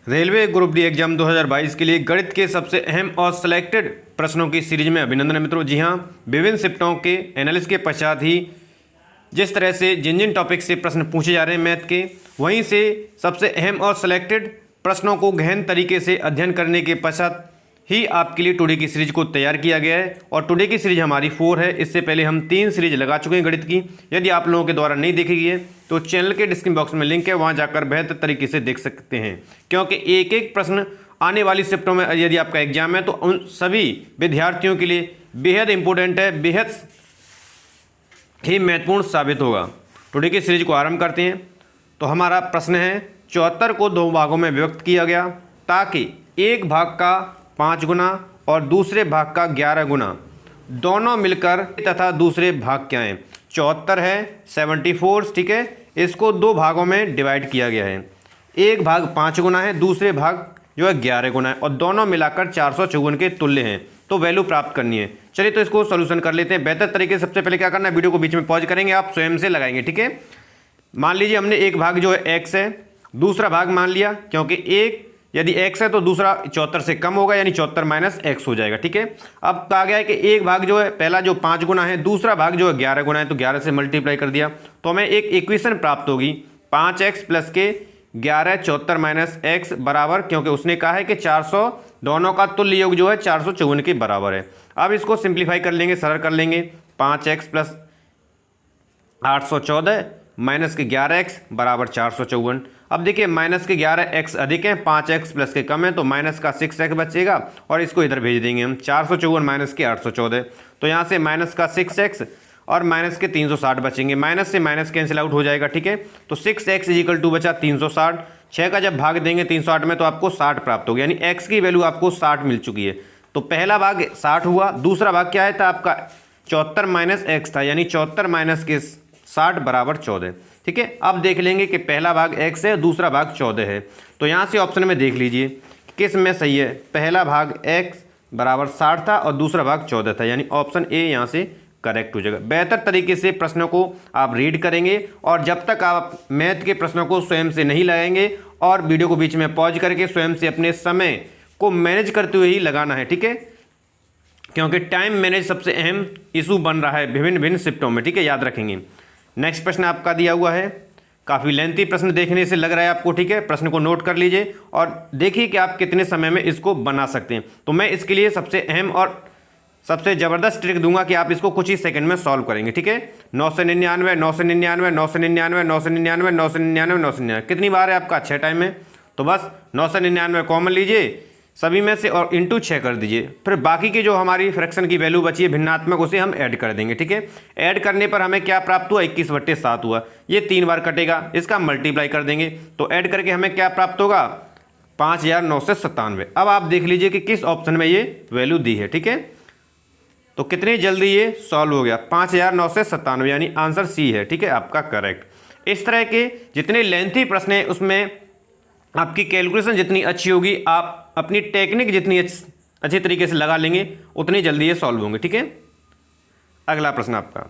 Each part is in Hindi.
रेलवे ग्रुप डी एग्जाम 2022 के लिए गणित के सबसे अहम और सिलेक्टेड प्रश्नों की सीरीज में अभिनंदन है मित्रों। जी हाँ, विभिन्न शिफ्टों के एनालिसिस के पश्चात ही जिस तरह से जिन जिन टॉपिक से प्रश्न पूछे जा रहे हैं मैथ के, वहीं से सबसे अहम और सिलेक्टेड प्रश्नों को गहन तरीके से अध्ययन करने के पश्चात ही आपके लिए टुडे की सीरीज को तैयार किया गया है। और टुडे की सीरीज हमारी 4 है। इससे पहले हम 3 सीरीज लगा चुके हैं गणित की। यदि आप लोगों के द्वारा नहीं देखी गई है तो चैनल के डिस्क्रिप्शन बॉक्स में लिंक है, वहां जाकर बेहतर तरीके से देख सकते हैं। क्योंकि एक एक प्रश्न आने वाली शिफ्टों में यदि आपका एग्जाम है तो उन सभी विद्यार्थियों के लिए बेहद इंपॉर्टेंट है, बेहद ही महत्वपूर्ण साबित होगा। टुडे की सीरीज को आरंभ करते हैं। तो हमारा प्रश्न है, 74 को 2 भागों में विभक्त किया गया ताकि एक भाग का 5 गुना और दूसरे भाग का 11 गुना दोनों मिलकर तथा दूसरे भाग क्या हैं। 74 है 74, ठीक है। इसको 2 भागों में डिवाइड किया गया है। एक भाग 5 गुना है, दूसरे भाग जो है 11 गुना है और दोनों मिलाकर 454 के तुल्य हैं। तो वैल्यू प्राप्त करनी है। चलिए तो इसको सोल्यूशन कर लेते हैं बेहतर तरीके से। सबसे पहले क्या करना है, वीडियो को बीच में पॉज करेंगे, आप स्वयं से लगाएंगे, ठीक है। मान लीजिए हमने एक भाग जो है x है, दूसरा भाग मान लिया, क्योंकि एक यदि x है तो दूसरा 74 से कम होगा, यानी 74 माइनस x हो जाएगा, ठीक है। अब कहा गया है कि एक भाग जो है पहला जो 5 गुना है, दूसरा भाग जो है 11 गुना है, तो 11 से मल्टीप्लाई कर दिया तो हमें एक इक्वेशन प्राप्त होगी 5x प्लस के 11 74 माइनस x बराबर, क्योंकि उसने कहा है कि 400 दोनों का तुल्य योग जो है 454 के बराबर है। अब इसको सिंप्लीफाई कर लेंगे, सरल कर लेंगे। 5x प्लस 814 माइनस के 11x बराबर 454। अब देखिए माइनस के 11x अधिक है, 5x प्लस के कम है, तो माइनस का 6x बचेगा और इसको इधर भेज देंगे हम। 454 माइनस के 814, तो यहाँ से माइनस का 6x और माइनस के 360 बचेंगे। माइनस से माइनस कैंसिल आउट हो जाएगा, ठीक है। तो 6x इजिकल टू बचा 360। 6 का जब भाग देंगे 360 में तो आपको 60 प्राप्त होगी, यानी x की वैल्यू आपको 60 मिल चुकी है। तो पहला भाग 60 हुआ, दूसरा भाग क्या है था आपका 74 माइनस x था, यानी 74 माइनस के 60 बराबर 14, ठीक है। अब देख लेंगे कि पहला भाग x है, दूसरा भाग 14 है। तो यहाँ से ऑप्शन में देख लीजिए किस में सही है। पहला भाग x बराबर 60 था और दूसरा भाग 14 था, यानी ऑप्शन ए यहाँ से करेक्ट हो जाएगा। बेहतर तरीके से प्रश्नों को आप रीड करेंगे और जब तक आप मैथ के प्रश्नों को स्वयं से नहीं लगाएंगे और वीडियो को बीच में पॉज करके स्वयं से अपने समय को मैनेज करते हुए ही लगाना है, ठीक है। क्योंकि टाइम मैनेज सबसे अहम इशू बन रहा है विभिन्न विभिन्न शिफ्टों में, ठीक है, याद रखेंगे। नेक्स्ट प्रश्न आपका दिया हुआ है, काफ़ी लेंथी प्रश्न देखने से लग रहा है आपको, ठीक है। प्रश्न को नोट कर लीजिए और देखिए कि आप कितने समय में इसको बना सकते हैं। तो मैं इसके लिए सबसे अहम और सबसे ज़बरदस्त ट्रिक दूंगा कि आप इसको कुछ ही सेकंड में सॉल्व करेंगे, ठीक है। 999 999 999 999 999 999 कितनी बार है आपका? 6 टाइम में। तो बस 999 कॉमन लीजिए सभी में से और इंटू 6 कर दीजिए। फिर बाकी की जो हमारी फ्रैक्शन की वैल्यू बची है भिन्नात्मक, उसे हम ऐड कर देंगे, ठीक है। ऐड करने पर हमें क्या प्राप्त हुआ? 21/7 हुआ। ये 3 बार कटेगा, इसका मल्टीप्लाई कर देंगे तो ऐड करके हमें क्या प्राप्त होगा? 5997। अब आप देख लीजिए कि किस ऑप्शन में ये वैल्यू दी है, ठीक है। तो कितनी जल्दी ये सॉल्व हो गया? 5997, यानी आंसर सी है, ठीक है, आपका करेक्ट। इस तरह के जितने लेंथी प्रश्न हैं उसमें आपकी कैलकुलेशन जितनी अच्छी होगी, आप अपनी टेक्निक जितनी अच्छी तरीके से लगा लेंगे, उतनी जल्दी ये सॉल्व होंगे, ठीक है। अगला प्रश्न आपका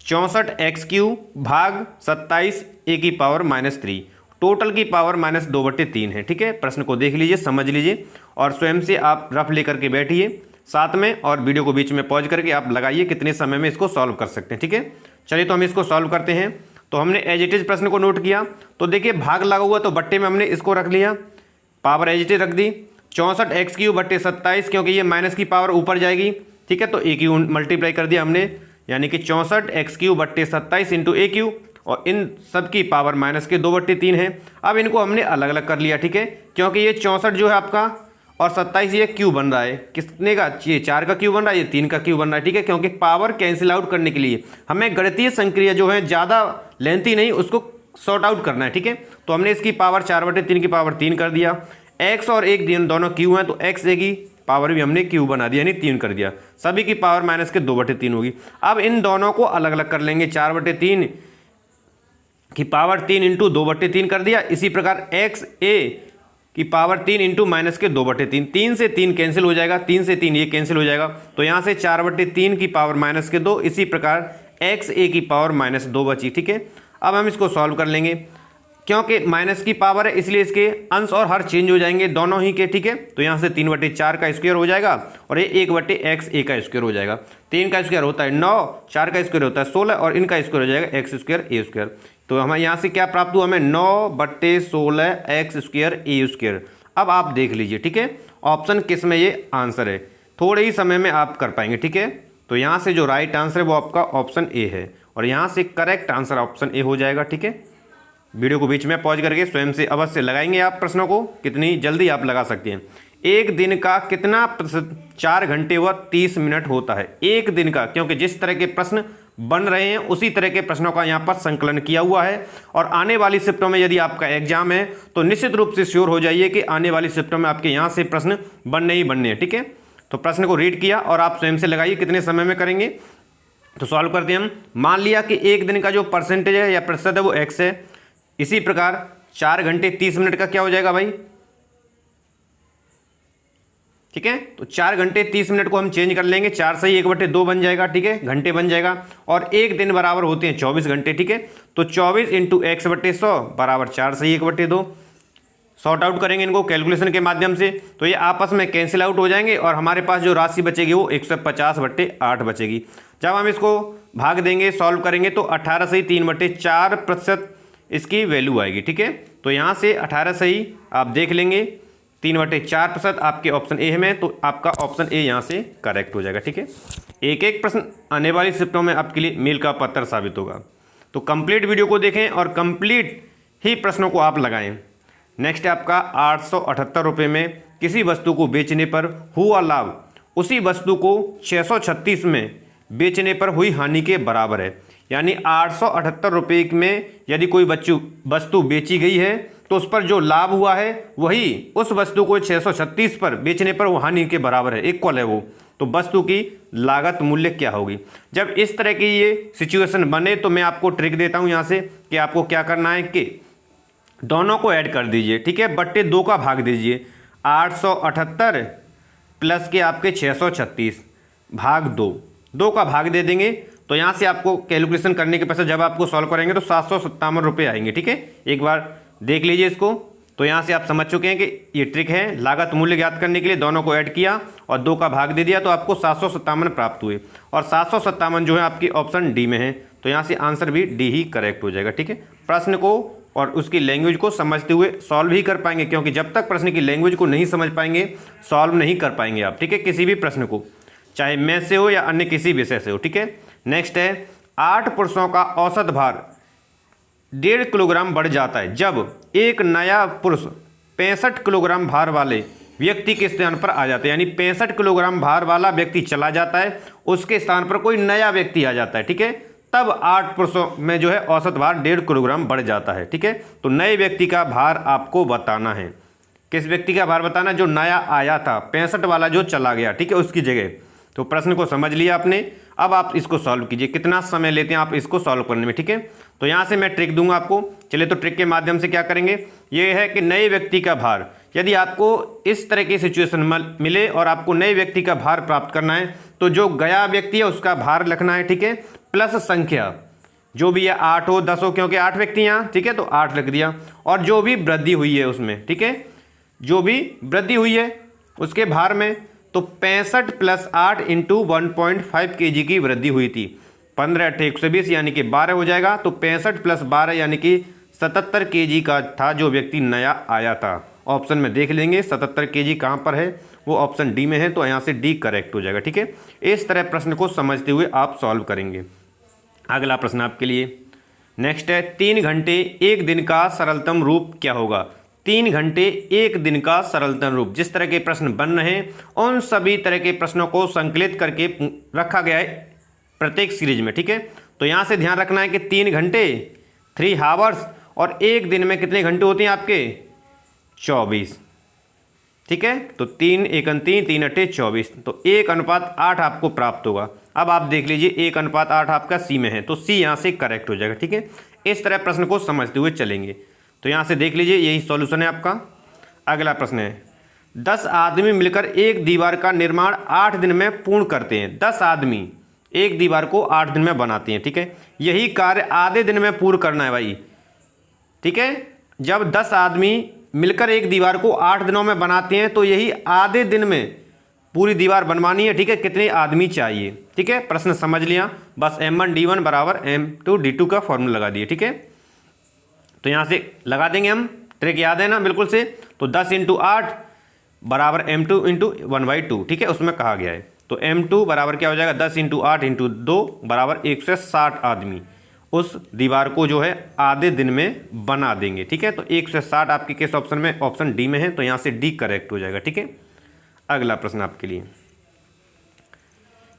64x³ भाग 27 a की पावर -3 टोटल की पावर -2/3 है, ठीक है। प्रश्न को देख लीजिए, समझ लीजिए और स्वयं से आप रफ लेकर के बैठिए साथ में और वीडियो को बीच में पॉज करके आप लगाइए कितने समय में इसको सॉल्व कर सकते हैं, ठीक है। चलिए तो हम इसको सॉल्व करते हैं। तो हमने एज इट इज प्रश्न को नोट किया, तो देखिए भाग लगा हुआ तो बट्टे में हमने इसको रख लिया, पावर एज इट इज रख दी। 64x³ बट्टे 27, क्योंकि ये माइनस की पावर ऊपर जाएगी, ठीक है, तो a³ मल्टीप्लाई कर दिया हमने, यानी कि 64x³ बट्टे 27 इंटू a³ और इन सब की पावर -2/3 है। अब इनको हमने अलग अलग कर लिया, ठीक है, क्योंकि ये 64 जो है आपका और 27 ये क्यू बन रहा है, कितने का? ये 4 का क्यू बन रहा है, ये 3 का क्यू बन रहा है, ठीक है। क्योंकि पावर कैंसिल आउट करने के लिए हमें गणितीय संक्रिया जो है ज़्यादा लेंथी नहीं, उसको सॉर्ट आउट करना है, ठीक है। तो हमने इसकी पावर 4/3 की पावर 3 कर दिया। x और 1 दोनों क्यू हैं, तो x a की पावर भी हमने क्यू बना दिया, यानी 3 कर दिया। सभी की पावर -2/3 होगी। अब इन दोनों को अलग अलग कर लेंगे। 4/3 की पावर 3 इंटू 2/3 कर दिया। इसी प्रकार x a की पावर 3 इंटू -2/3, 3 से 3 कैंसिल हो जाएगा, 3 से 3 ये कैंसिल हो जाएगा, तो यहाँ से 4/3 की पावर -2। इसी प्रकार x a की पावर -2 बची, ठीक है। अब हम इसको सॉल्व कर लेंगे। क्योंकि माइनस की पावर है इसलिए इसके अंश और हर चेंज हो जाएंगे दोनों ही के, ठीक है। तो यहाँ से 3/4 का स्क्वायर हो जाएगा और ये 1/x a का स्क्वायर हो जाएगा। 3 का स्क्वायर होता है 9, 4 का स्क्वायर होता है 16 और इनका स्क्वायर हो जाएगा x² a²। तो हमें यहाँ से क्या प्राप्त हुआ, हमें 9/16 x² a²। अब आप देख लीजिए, ठीक है, ऑप्शन किस में ये आंसर है, थोड़े ही समय में आप कर पाएंगे, ठीक है। तो यहाँ से जो राइट आंसर है वो आपका ऑप्शन ए है और यहाँ से करेक्ट आंसर ऑप्शन ए हो जाएगा, ठीक है। वीडियो को बीच में पॉज करके स्वयं से अवश्य लगाएंगे आप प्रश्नों को, कितनी जल्दी आप लगा सकते हैं। एक दिन का कितना प्रतिशत 4 घंटे व 30 मिनट होता है, एक दिन का, क्योंकि जिस तरह के प्रश्न बन रहे हैं उसी तरह के प्रश्नों का यहाँ पर संकलन किया हुआ है। और आने वाली शिफ्टों में यदि आपका एग्जाम है तो निश्चित रूप से श्योर हो जाइए कि आने वाली शिफ्टों में आपके यहाँ से प्रश्न बनने ही बनने हैं, ठीक है। तो प्रश्न को रीड किया और आप स्वयं से लगाइए कितने समय में करेंगे। तो सॉल्व करते हैं हम। मान लिया कि एक दिन का जो परसेंटेज है या प्रतिशत है वो x है, इसी प्रकार 4 घंटे 30 मिनट का क्या हो जाएगा भाई, ठीक है। तो 4 घंटे 30 मिनट को हम चेंज कर लेंगे, 4 से ही 1/2 बन जाएगा, ठीक है, घंटे बन जाएगा। और एक दिन बराबर होते हैं 24 घंटे, ठीक है। तो 24 × x/100 बराबर 4 से ही 1/2। सॉर्ट आउट करेंगे इनको कैलकुलेशन के माध्यम से तो ये आपस में कैंसिल आउट हो जाएंगे और हमारे पास जो राशि बचेगी वो 150/8 बचेगी। जब हम इसको भाग देंगे, सॉल्व करेंगे तो 18 से ही 3/4% इसकी वैल्यू आएगी, ठीक है। तो यहाँ से 18 से ही आप देख लेंगे 3/4% आपके ऑप्शन ए में, तो आपका ऑप्शन ए यहाँ से करेक्ट हो जाएगा, ठीक है। एक एक प्रश्न आने वाली शिफ्टों में आपके लिए मील का पत्थर साबित होगा। तो कंप्लीट वीडियो को देखें और कंप्लीट ही प्रश्नों को आप लगाएं। नेक्स्ट है आपका 878 रुपये में किसी वस्तु को बेचने पर हुआ लाभ उसी वस्तु को 636 में बेचने पर हुई हानि के बराबर है। यानी 878 रुपये में यदि कोई वस्तु बेची गई है तो उस पर जो लाभ हुआ है वही उस वस्तु को 636 पर बेचने पर वो हानि के बराबर है, इक्वल है वो। तो वस्तु की लागत मूल्य क्या होगी। जब इस तरह की ये सिचुएशन बने तो मैं आपको ट्रिक देता हूँ यहाँ से कि आपको क्या करना है कि दोनों को ऐड कर दीजिए, ठीक है, बट्टे 2 का भाग दीजिए। 878 प्लस के आपके 636 भाग 2 का भाग दे देंगे तो यहाँ से आपको कैलकुलेशन करने के पश्चात जब आपको सॉल्व करेंगे तो 757 रुपये आएंगे, ठीक है। एक बार देख लीजिए इसको। तो यहाँ से आप समझ चुके हैं कि ये ट्रिक है, लागत मूल्य ज्ञात करने के लिए दोनों को ऐड किया और 2 का भाग दे दिया तो आपको 757 प्राप्त हुए और 757 जो है आपकी ऑप्शन डी में है। तो यहाँ से आंसर भी डी ही करेक्ट हो जाएगा, ठीक है। प्रश्न को और उसकी लैंग्वेज को समझते हुए सॉल्व ही कर पाएंगे, क्योंकि जब तक प्रश्न की लैंग्वेज को नहीं समझ पाएंगे सॉल्व नहीं कर पाएंगे आप, ठीक है, किसी भी प्रश्न को, चाहे मैथ से हो या अन्य किसी विषय से हो, ठीक है। नेक्स्ट है 8 पुरुषों का औसत भार 1.5 किलोग्राम बढ़ जाता है जब एक नया पुरुष 65 किलोग्राम भार वाले व्यक्ति के स्थान पर आ जाता है। यानी 65 किलोग्राम भार वाला व्यक्ति चला जाता है, उसके स्थान पर कोई नया व्यक्ति आ जाता है, ठीक है। तब 8 पुरुषों में जो है औसत भार 1.5 किलोग्राम बढ़ जाता है, ठीक है। तो नए व्यक्ति का भार आपको बताना है। किस व्यक्ति का भार बताना, जो नया आया था, 65 वाला जो चला गया, ठीक है, उसकी जगह। तो प्रश्न को समझ लिया आपने। अब आप इसको सॉल्व कीजिए, कितना समय लेते हैं आप इसको सॉल्व करने में, ठीक है। तो यहाँ से मैं ट्रिक दूंगा आपको। चलिए तो ट्रिक के माध्यम से क्या करेंगे, ये है कि नए व्यक्ति का भार, यदि आपको इस तरह की सिचुएशन मिले और आपको नए व्यक्ति का भार प्राप्त करना है तो जो गया व्यक्ति है उसका भार लिखना है, ठीक है, प्लस संख्या जो भी है 8 हो 10 हो, क्योंकि 8 व्यक्ति यहाँ, ठीक है, तो 8 लिख दिया। और जो भी वृद्धि हुई है उसमें, ठीक है, जो भी वृद्धि हुई है उसके भार में, तो 65 + 8 × 1.5 kg की वृद्धि हुई थी। 15 × 120 यानी कि 12 हो जाएगा। तो 65 + 12 यानी कि 77 kg का था जो व्यक्ति नया आया था। ऑप्शन में देख लेंगे 77 kg कहाँ पर है, वो ऑप्शन डी में है, तो यहाँ से डी करेक्ट हो जाएगा, ठीक है। इस तरह प्रश्न को समझते हुए आप सॉल्व करेंगे। अगला प्रश्न आपके लिए नेक्स्ट है 3 घंटे 1 दिन का सरलतम रूप क्या होगा। 3 घंटे 1 दिन का सरलतम रूप, जिस तरह के प्रश्न बन रहे हैं उन सभी तरह के प्रश्नों को संकलित करके रखा गया है प्रत्येक सीरीज में, ठीक है। तो यहाँ से ध्यान रखना है कि 3 घंटे 3 आवर्स और 1 दिन में कितने घंटे होते हैं आपके 24, ठीक है। तो 3 × 1 = 3, 3 × 8 = 24, तो 1:8 आपको प्राप्त होगा। अब आप देख लीजिए 1:8 आपका सी में है, तो सी यहाँ से करेक्ट हो जाएगा, ठीक है। इस तरह प्रश्न को समझते हुए चलेंगे। तो यहाँ से देख लीजिए यही सॉल्यूशन है आपका। अगला प्रश्न है 10 आदमी मिलकर एक दीवार का निर्माण 8 दिन में पूर्ण करते हैं। 10 आदमी एक दीवार को 8 दिन में बनाते हैं, ठीक है। यही कार्य आधे दिन में पूर्ण करना है भाई, ठीक है। जब 10 आदमी मिलकर एक दीवार को 8 दिनों में बनाते हैं तो यही आधे दिन में पूरी दीवार बनवानी है, ठीक है, कितने आदमी चाहिए, ठीक है। प्रश्न समझ लिया, बस M1D1 बराबर M2D2 का फॉर्मूला लगा दिए, ठीक है। तो यहाँ से लगा देंगे हम, ट्रिक याद है ना बिल्कुल से। तो 10 × 8 बराबर M2 × 1/2, ठीक है, उसमें कहा गया है। तो M2 बराबर क्या हो जाएगा, 10 × 8 × 2 बराबर 160 आदमी उस दीवार को जो है आधे दिन में बना देंगे, ठीक है। तो 160 आपके किस ऑप्शन में, ऑप्शन डी में है, तो यहाँ से डी करेक्ट हो जाएगा, ठीक है। अगला प्रश्न आपके लिए,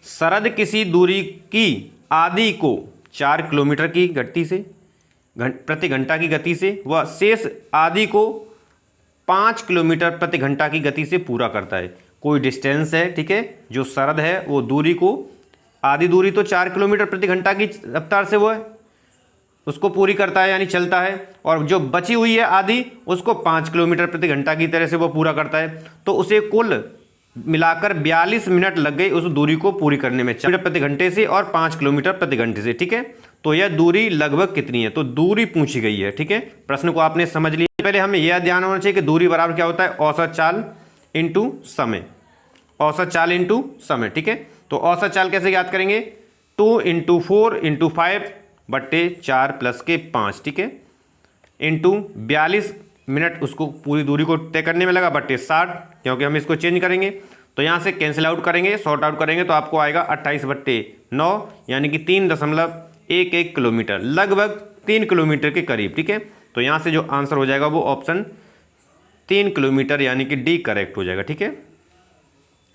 शरद किसी दूरी की आदि को 4 किलोमीटर की गति से प्रति घंटा की गति से व शेष आदि को 5 किलोमीटर प्रति घंटा की गति से पूरा करता है। कोई डिस्टेंस है, ठीक है, जो शरद है वो दूरी को, आधी दूरी तो 4 किलोमीटर प्रति घंटा की रफ्तार से वो है, उसको पूरी करता है यानी चलता है, और जो बची हुई है आधी उसको 5 किलोमीटर प्रति घंटा की तरह से वो पूरा करता है। तो उसे कुल मिलाकर 42 मिनट लग गई उस दूरी को पूरी करने में, 4 प्रति घंटे से और 5 किलोमीटर प्रति घंटे से, ठीक है। तो यह दूरी लगभग कितनी है, तो दूरी पूछी गई है, ठीक है। प्रश्न को आपने समझ लिया। पहले हमें यह ध्यान होना चाहिए कि दूरी बराबर क्या होता है, औसत चाल इंटू समय, औसत चाल इंटू समय, ठीक है। तो औसत चाल कैसे याद करेंगे, 2 × 4 × 5 बट्टे 4 प्लस के 5, ठीक है, इंटू 42 मिनट उसको पूरी दूरी को तय करने में लगा बट्टे 60, क्योंकि हम इसको चेंज करेंगे तो यहाँ से कैंसिल आउट करेंगे, सॉर्ट आउट करेंगे तो आपको आएगा 28/9 यानी कि 3.11 किलोमीटर, लगभग 3 किलोमीटर के करीब, ठीक है। तो यहाँ से जो आंसर हो जाएगा वो ऑप्शन 3 किलोमीटर यानी कि डी करेक्ट हो जाएगा, ठीक है।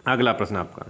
अगला प्रश्न आपका,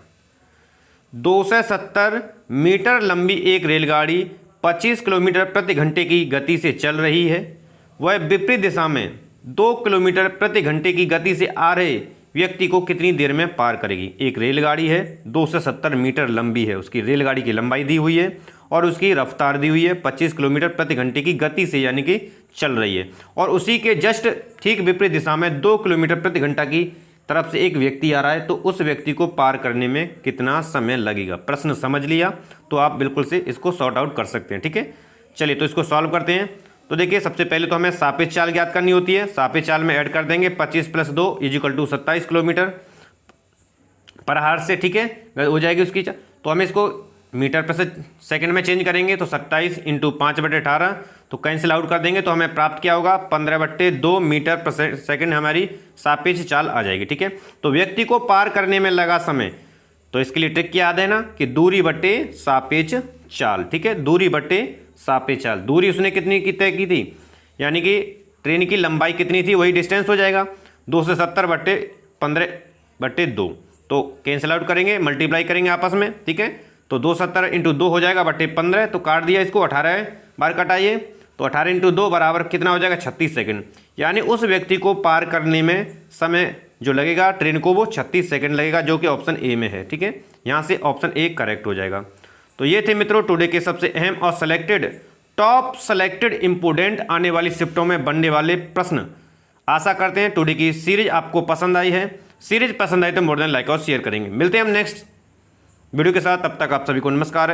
270 मीटर लंबी एक रेलगाड़ी 25 किलोमीटर प्रति घंटे की गति से चल रही है, वह विपरीत दिशा में 2 किलोमीटर प्रति घंटे की गति से आ रहे व्यक्ति को कितनी देर में पार करेगी। एक रेलगाड़ी है, 270 मीटर लंबी है, उसकी रेलगाड़ी की लंबाई दी हुई है और उसकी रफ्तार दी हुई है 25 किलोमीटर प्रति घंटे की गति से यानी कि चल रही है, और उसी के जस्ट ठीक विपरीत दिशा में 2 किलोमीटर प्रति घंटा की तरफ से एक व्यक्ति आ रहा है, तो उस व्यक्ति को पार करने में कितना समय लगेगा। प्रश्न समझ लिया तो आप बिल्कुल से इसको सॉर्ट आउट कर सकते हैं, ठीक है। चलिए तो इसको सॉल्व करते हैं। तो देखिए सबसे पहले तो हमें सापेक्ष चाल ज्ञात करनी होती है। सापेक्ष चाल में ऐड कर देंगे 25 + 2 = 27 किलोमीटर पर हार से, ठीक है, हो जाएगी उसकी चाल। तो हमें इसको मीटर पर सेकंड में चेंज करेंगे तो 27 × 5/18, तो कैंसिल आउट कर देंगे तो हमें प्राप्त क्या होगा, 15/2 मीटर पर सेकंड हमारी सापेक्ष चाल आ जाएगी, ठीक है। तो व्यक्ति को पार करने में लगा समय, तो इसके लिए ट्रिक याद है ना कि दूरी बटे सापेक्ष चाल, ठीक है, दूरी बटे सापेक्ष चाल। दूरी उसने कितनी की तय की थी, यानी कि ट्रेन की लंबाई कितनी थी वही डिस्टेंस हो जाएगा, 270/15/2, तो कैंसिल आउट करेंगे, मल्टीप्लाई करेंगे आपस में, ठीक है। तो 270 × 2 हो जाएगा बटे 15, तो काट दिया इसको, 18 बार कटाइए, तो 18 × 2 बराबर कितना हो जाएगा, 36 सेकंड। यानी उस व्यक्ति को पार करने में समय जो लगेगा ट्रेन को वो 36 सेकंड लगेगा, जो कि ऑप्शन ए में है, ठीक है। यहाँ से ऑप्शन ए करेक्ट हो जाएगा। तो ये थे मित्रों टुडे के सबसे अहम और टॉप सेलेक्टेड इंपोर्टेंट आने वाली शिफ्टों में बनने वाले प्रश्न। आशा करते हैं टुडे की सीरीज आपको पसंद आई है। सीरीज पसंद आई तो मोर देन लाइक और शेयर करेंगे। मिलते हैं हम नेक्स्ट वीडियो के साथ, तब तक आप सभी को नमस्कार है।